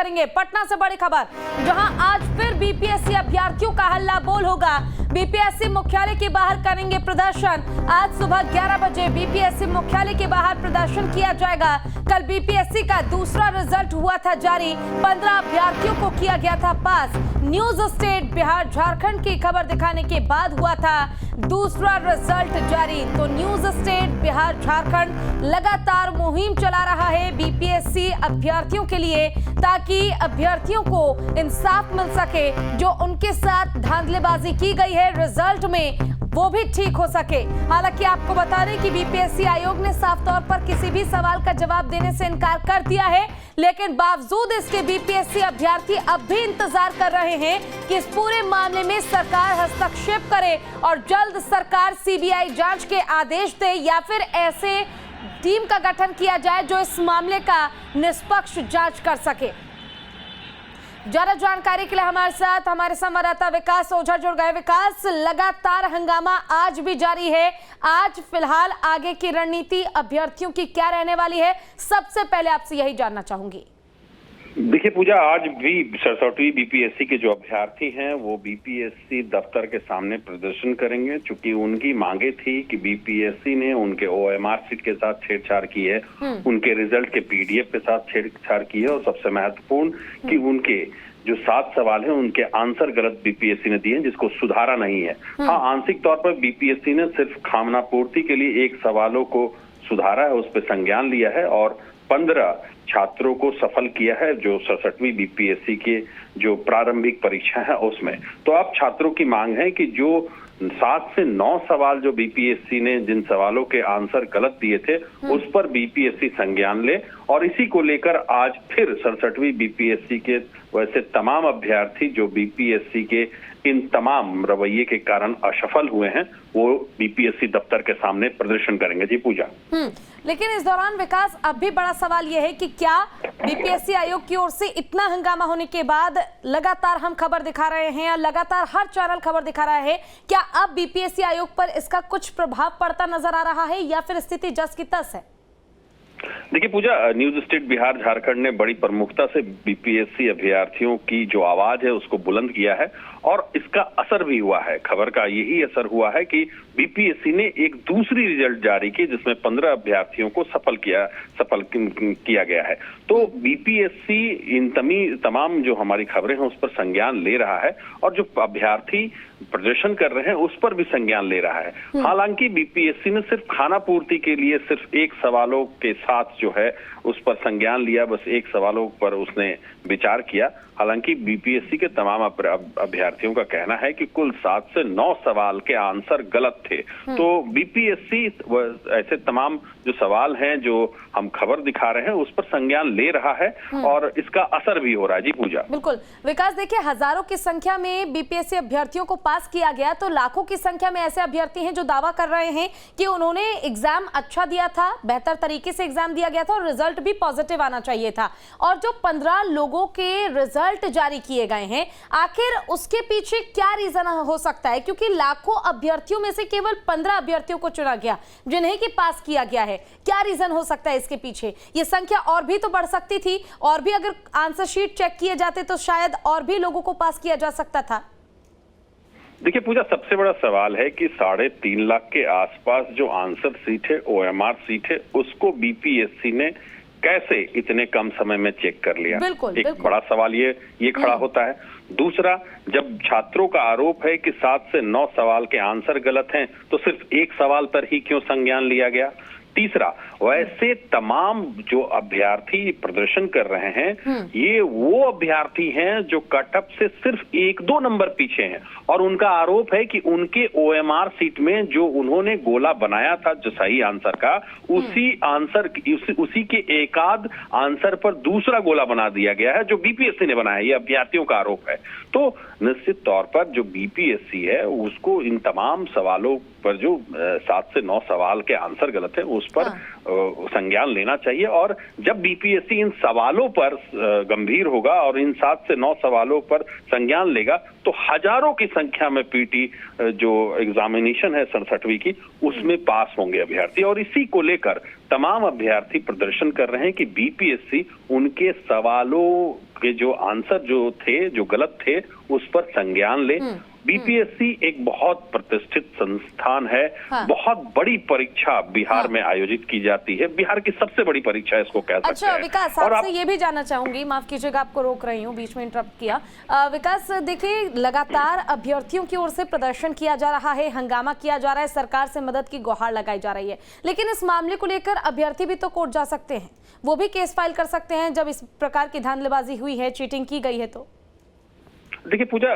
करेंगे पटना से बड़ी खबर, जहां आज फिर बीपीएससी अभ्यर्थियों का हल्ला बोल होगा। बीपीएससी मुख्यालय के बाहर करेंगे प्रदर्शन। आज सुबह 11 बजे बीपीएससी मुख्यालय के बाहर प्रदर्शन किया जाएगा। कल बीपीएससी का दूसरा रिजल्ट हुआ था जारी, 15 अभ्यर्थियों को किया गया था पास। न्यूज स्टेट बिहार झारखंड की खबर दिखाने के बाद हुआ था दूसरा रिजल्ट जारी। तो न्यूज स्टेट बिहार झारखंड लगातार मुहिम चला रहा है बीपीएससी अभ्यर्थियों के लिए, ताकि अभ्यर्थियों को इंसाफ मिल सके। जो उनके साथ धांधलेबाजी की गई है रिजल्ट में, वो भी ठीक हो सके। हालांकि आपको बता दें कि बीपीएससी आयोग ने साफ तौर पर किसी भी सवाल का जवाब देने से इनकार कर दिया है, लेकिन बावजूद इसके बीपीएससी अभ्यर्थी अब भी इंतजार कर रहे हैं कि इस पूरे मामले में सरकार हस्तक्षेप करे और जल्द सरकार सीबीआई जांच के आदेश दे, या फिर ऐसे टीम का गठन किया जाए जो इस मामले का निष्पक्ष जांच कर सके। ज्यादा जानकारी के लिए हमारे साथ हमारे संवाददाता विकास ओझा जुड़ गए। विकास, लगातार हंगामा आज भी जारी है। आज फिलहाल आगे की रणनीति अभ्यर्थियों की क्या रहने वाली है, सबसे पहले आपसे यही जानना चाहूंगी। देखिए पूजा, आज भी 67वीं बीपीएससी के जो अभ्यर्थी हैं वो बीपीएससी दफ्तर के सामने प्रदर्शन करेंगे, क्योंकि उनकी मांगे थी कि बीपीएससी ने उनके ओएमआर सीट के साथ छेड़छाड़ की है, उनके रिजल्ट के पीडीएफ के साथ छेड़छाड़ की है, और सबसे महत्वपूर्ण कि उनके जो 7 सवाल हैं उनके आंसर गलत बीपीएससी ने दिए हैं, जिसको सुधारा नहीं है। हाँ, आंशिक तौर पर बीपीएससी ने सिर्फ खामनापूर्ति के लिए 1 सवालों को सुधारा है, उस पर संज्ञान लिया है और 15 छात्रों को सफल किया है, जो 67वीं बीपीएससी के जो प्रारंभिक परीक्षा है उसमें। तो अब छात्रों की मांग है कि जो 7 से 9 सवाल जो बीपीएससी ने जिन सवालों के आंसर गलत दिए थे उस पर बीपीएससी संज्ञान ले, और इसी को लेकर आज फिर 67वीं बीपीएससी के वैसे तमाम अभ्यर्थी जो बीपीएससी के इन तमाम रवैये के कारण असफल हुए हैं, वो बीपीएससी दफ्तर के सामने प्रदर्शन करेंगे। जी पूजा। लेकिन इस दौरान विकास, अब भी बड़ा सवाल यह है कि क्या बीपीएससी आयोग की ओर से इतना हंगामा होने के बाद लगातार हम खबर दिखा रहे हैं और लगातार हर चैनल खबर दिखा रहा है, क्या अब बीपीएससी आयोग पर इसका कुछ प्रभाव पड़ता नजर आ रहा है या फिर स्थिति जस की तस है? देखिए पूजा, न्यूज स्टेट बिहार झारखंड ने बड़ी प्रमुखता से बीपीएससी अभ्यर्थियों की जो आवाज है उसको बुलंद किया है, और इसका असर भी हुआ है। खबर का यही असर हुआ है कि बीपीएससी ने एक दूसरी रिजल्ट जारी की जिसमें 15 अभ्यर्थियों को सफल किया गया है। तो बीपीएससी इन तमाम जो हमारी खबरें हैं उस पर संज्ञान ले रहा है, और जो अभ्यर्थी प्रदर्शन कर रहे हैं उस पर भी संज्ञान ले रहा है। हालांकि बीपीएससी ने सिर्फ खानापूर्ति के लिए सिर्फ 1 सवालों के साथ जो है उस पर संज्ञान लिया, बस 1 सवालों पर उसने विचार किया। हालांकि बीपीएससी के तमाम अभ्यर्थियों का कहना है कि कुल 7 से 9 सवाल के आंसर गलत थे। तो बीपीएससी ऐसे तमाम जो सवाल हैं जो हम खबर दिखा रहे हैं उस पर संज्ञान ले रहा है, और इसका असर भी हो रहा है। जी पूजा। बिल्कुल विकास, देखिए हजारों की संख्या में बीपीएससी अभ्यर्थियों को पास किया गया, तो लाखों की संख्या में ऐसे अभ्यर्थी हैं जो दावा कर रहे हैं कि उन्होंने एग्जाम अच्छा दिया था, बेहतर तरीके से एग्जाम दिया गया था और रिजल्ट भी पॉजिटिव आना चाहिए था। और जो 15 लोगों के रिजल्ट जारी किए गए हैं, आखिर उसके पीछे क्या रीजन हो सकता है? क्योंकि लाखों अभ्यर्थियों में से केवल 15 अभ्यर्थियों को चुना गया जिन्हें कि पास किया गया है। क्या रीजन हो सकता है इसके पीछे? ये संख्या और भी तो बढ़ सकती थी, और भी अगर आंसर शीट चेक किए जाते तो शायद और भी लोगों को पास किया जा सकता था। देखिए पूजा, सबसे बड़ा सवाल है कि 3.5 लाख के आसपास जो आंसर सीट है, ओएमआर सीट है, उसको बीपीएससी ने कैसे इतने कम समय में चेक कर लिया? एक बड़ा सवाल ये खड़ा होता है। दूसरा, जब छात्रों का आरोप है कि 7 से 9 सवाल के आंसर गलत हैं, तो सिर्फ 1 सवाल पर ही क्यों संज्ञान लिया गया? तीसरा, वैसे तमाम जो अभ्यर्थी प्रदर्शन कर रहे हैं ये वो अभ्यर्थी हैं जो कटअप से सिर्फ 1-2 नंबर पीछे हैं, और उनका आरोप है कि उनके ओएमआर सीट में जो उन्होंने गोला बनाया था जो सही आंसर का, उसी के एकाध आंसर पर दूसरा गोला बना दिया गया है जो बीपीएससी ने बनाया। ये अभ्यर्थियों का आरोप है। तो निश्चित तौर पर जो बीपीएससी है उसको इन तमाम सवालों पर जो 7 से 9 सवाल के आंसर गलत है उस पर संज्ञान लेना चाहिए, और जब बीपीएससी इन सवालों पर गंभीर होगा और इन 7 से 9 सवालों पर संज्ञान लेगा तो हजारों की संख्या में पीटी जो एग्जामिनेशन है 67वीं की उसमें पास होंगे अभ्यर्थी, और इसी को लेकर तमाम अभ्यर्थी प्रदर्शन कर रहे हैं कि बीपीएससी उनके सवालों के जो आंसर जो थे, जो गलत थे, उस पर संज्ञान ले। बीपीएससी एक बहुत प्रतिष्ठित संस्थान है। हाँ। बहुत बड़ी परीक्षा बिहार में आयोजित की जाती है, बिहार की सबसे बड़ी परीक्षा इसको कह सकते हैं। अच्छा विकास, आपसे ये भी जानना चाहूंगी, माफ कीजिएगा आपको रोक रही हूँ, बीच में इंटरप्ट किया। विकास देखिए, लगातार अभ्यर्थियों की ओर से प्रदर्शन किया जा रहा है, हंगामा किया जा रहा है, सरकार से मदद की गुहार लगाई जा रही है, लेकिन इस मामले को लेकर अभ्यर्थी भी तो कोर्ट जा सकते हैं, वो भी केस फाइल कर सकते हैं जब इस प्रकार की धांधलीबाजी हुई है, चीटिंग की गई है। तो देखिए पूजा,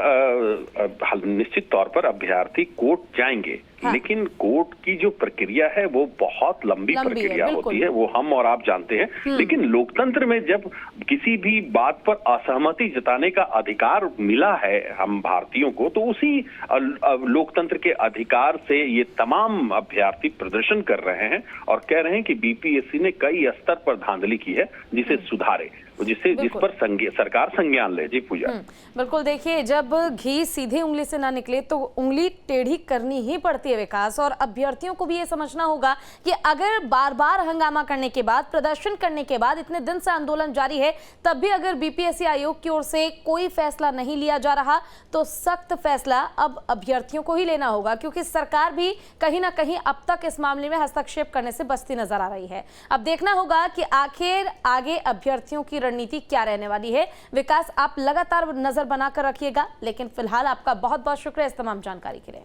निश्चित तौर पर अभ्यर्थी कोर्ट जाएंगे, हाँ। लेकिन कोर्ट की जो प्रक्रिया है वो बहुत लंबी प्रक्रिया होती है, वो हम और आप जानते हैं। लेकिन लोकतंत्र में जब किसी भी बात पर असहमति जताने का अधिकार मिला है हम भारतीयों को, तो उसी लोकतंत्र के अधिकार से ये तमाम अभ्यर्थी प्रदर्शन कर रहे हैं और कह रहे हैं कि बीपीएससी ने कई स्तर पर धांधली की है, जिसे सुधारे, जिस पर सरकार संज्ञान ले। जी पूजा, बिल्कुल। देखिए, जब घी सीधे उंगली से ना निकले तो उंगली टेढ़ी करनी ही पड़ती है विकास, और अभ्यर्थियों को भी ये समझना होगा कि अगर बार बार हंगामा करने के बाद, प्रदर्शन करने के बाद, इतने दिन से आंदोलन जारी है, तब भी अगर बीपीएससी आयोग की ओर से कोई फैसला नहीं लिया जा रहा, तो सख्त फैसला अब अभ्यर्थियों को ही लेना होगा, क्योंकि सरकार भी कहीं ना कहीं अब तक इस मामले में हस्तक्षेप करने से बचती नजर आ रही है। अब देखना होगा कि आखिर आगे अभ्यर्थियों की रणनीति क्या रहने वाली है। विकास, आप लगातार नजर बनाकर रखिएगा, लेकिन फिलहाल आपका बहुत बहुत शुक्रिया इस तमाम जानकारी के लिए।